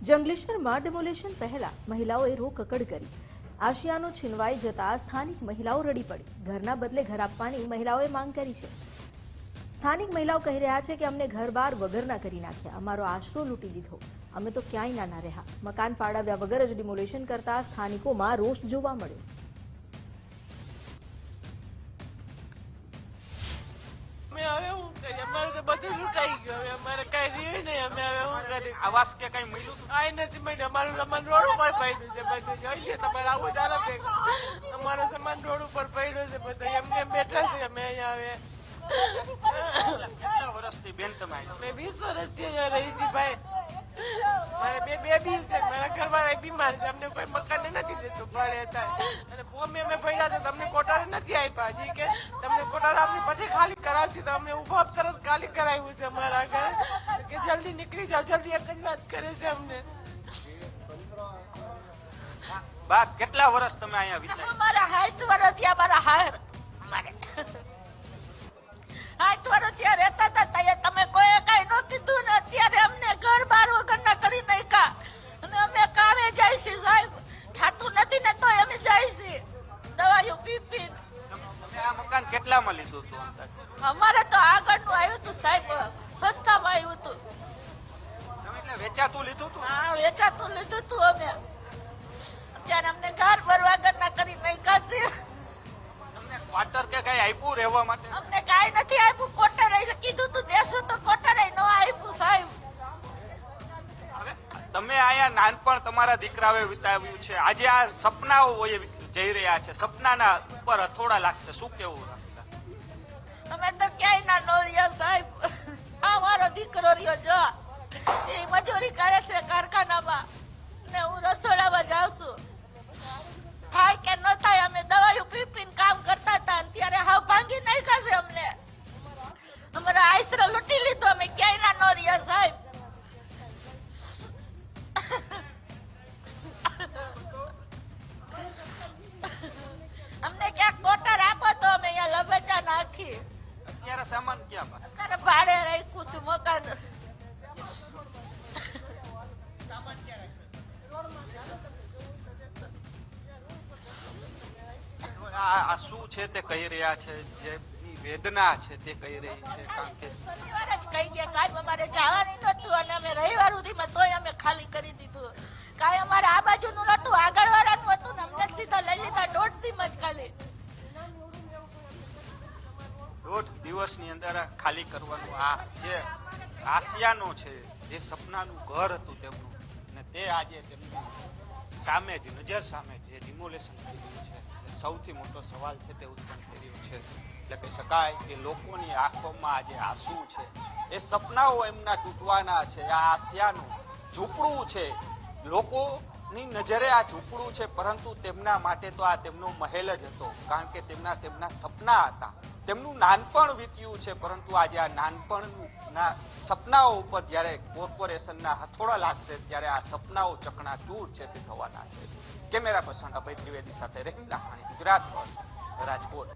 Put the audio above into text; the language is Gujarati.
જંગલેશ્વરમાં ડેમોલેશન પહેલા મહિલાઓએ રોકકડ કરી। આશિયાનો છીનવાઈ જતા સ્થાનિક મહિલાઓ રડી પડી। ઘરના બદલે ઘર આપવાની મહિલાઓએ માંગ કરી છે। સ્થાનિક મહિલાઓ કહી રહ્યા છે કે અમને ઘર-બાર વગરના કરી નાખ્યા, અમારો આશરો લૂંટી લીધો, અમે તો ક્યાંય ના રહ્યા। મકાન ફાળવ્યા વગર જ ડિમોલેશન કરતા સ્થાનિકોમાં રોષ જોવા મળ્યો। आवास के कहीं मिलू आई नहीं मैं हमारा सामान रोड पर पड़્યું છે બધું જોઈએ તમારે આવું ચાલે છે અમારો સામાન રોડ ઉપર પડ્યો છે બધું એમને બેઠા છે અમે અહીંયા આવે કેટલા વર્ષથી બેન તમે આવ્યા? મેં 20 વર્ષથી અહીંયા રહી છું ભાઈ મારે બે બેબી છે મારા ઘરવાળા બીમાર છે અમને કોઈ મકાન નથી દેતું ભાડે થાય અને ફોર્મે અમે ભર્યા છે તમને કોટાર નથી આપ્યા હજી કે તમને કોટાર આપી પછી ખાલી કરાવશે તો અમે ઉભા તરત ખાલી કરાવ્યું છે અમારા ઘરે કે જલ્દી નીકળી જાઓ જલ્દી એક જ વાત કરે છે અમને બા કેટલા વર્ષ તમે અહીંયા વિતાવ્યા? અમારા 60 વર્ષ થયા અમારા હાર મારે 60 વર્ષ ત્યાં રહેતા હતા ત્યાં તમે કોઈ કઈ ન કીધું ને અત્યારે અમને ઘર બાર વગરના કરી નાખ્યા અને અમે કામે જાય છે સાહેબ થાતું નથી ને તો અમે જાય છે દવાઈઓ પી પી। તમે આ મકાન કેટલામાં લીધું હતું અંદાજે? અમારે તો આગળનું આવ્યું હતું સાહેબ સસ્તામાં આવ્યું હતું। તમે એટલે વેચાતું લીધું હતું? હા વેચાતું લીધું હતું અમે અત્યારે અમને ઘર બાર વગરના કરી નાખ્યા છે। તમને ક્વાર્ટર કે કઈ આપ્યું રહેવા માટે? અમને કાઈ નથી આપ્યું કોટર કીધું તું દેશું તો કોટર ન આપ્યું સાહેબ। હવે તમે આયા નાનપણ તમારા દીકરાઓએ વિતાવ્યું છે, આજે આ સપનાઓ જઈ રહ્યા છે, સપનાના ઉપર હથોડા લાગશે, શું કેવું? અમે તો ક્યાંય ના નો રહ્યા સાહેબ। આ મારો દીકરો રહ્યો જો એ મજૂરી કરે છે કારખાનામાં ને હું રસોડામાં જાઉં છું, થાય કે ન થાય અમે દવાઈઓ પી પીને કામ કરતા હતા ત્યારે હાવ ભાંગી નાખ્યા છે અમને, અમારા આશરો લૂંટી લીધો, અમે ક્યાંય ના નો રહ્યા સાહેબ। અમને ક્યાંક કોટર આપો તો અમે અહીંયા લબેચા નાખી। અત્યારે સામાન ક્યાં પાસે? અત્યારે ભાડે રાખ્યું છે મકાન। આ શું છે તે કહી રહ્યા છે, જે વેદના છે તે કહી રહી છે, કારણ કે શનિવારે જ કહી ગયા સાહેબ અમારે જવાનું નતું અને અમે રવિવાર સુધીમાં તોય અમે ખાલી કરી દીધું, કાંઈ અમારે આ બાજુનું નતું આગળ વાળાનું હતું ને અમને સીધા લઈ લીધા 1.5 દિવસ જ ખાલી। 1.5 દિવસની અંદર આ ખાલી કરવાનું, આ જે આશિયાનો છે, જે સપનાનું ઘર હતું તેમનું, ને તે આજે તેમની સામે જ નજર સામે જે ડિમોલેશન થઈ રહ્યું છે, સૌથી મોટો સવાલ છે તે ઉત્પન્ન થઈ રહ્યો છે। એટલે કહી શકાય કે લોકોની આંખોમાં આજે આંસુ છે, એ સપનાઓ એમના તૂટવાના છે। આ આશિયાનું ઝૂંપડું છે, લોકોની નજરે આ ઝૂંપડું છે, પરંતુ તેમના માટે તો આ તેમનો મહેલ જ હતો, કારણ કે તેમના સપના હતા, તેમનું નાનપણ વીત્યું છે, પરંતુ આજે આ નાનપણના સપનાઓ ઉપર જ્યારે કોર્પોરેશનના હથોડા લાગશે ત્યારે આ સપનાઓ ચકણાચૂર છે તે થવાના છે। કેમેરા પર્સન અભય ત્રિવેદી સાથે રહીમ લાખાણી, ગુજરાત, રાજકોટ।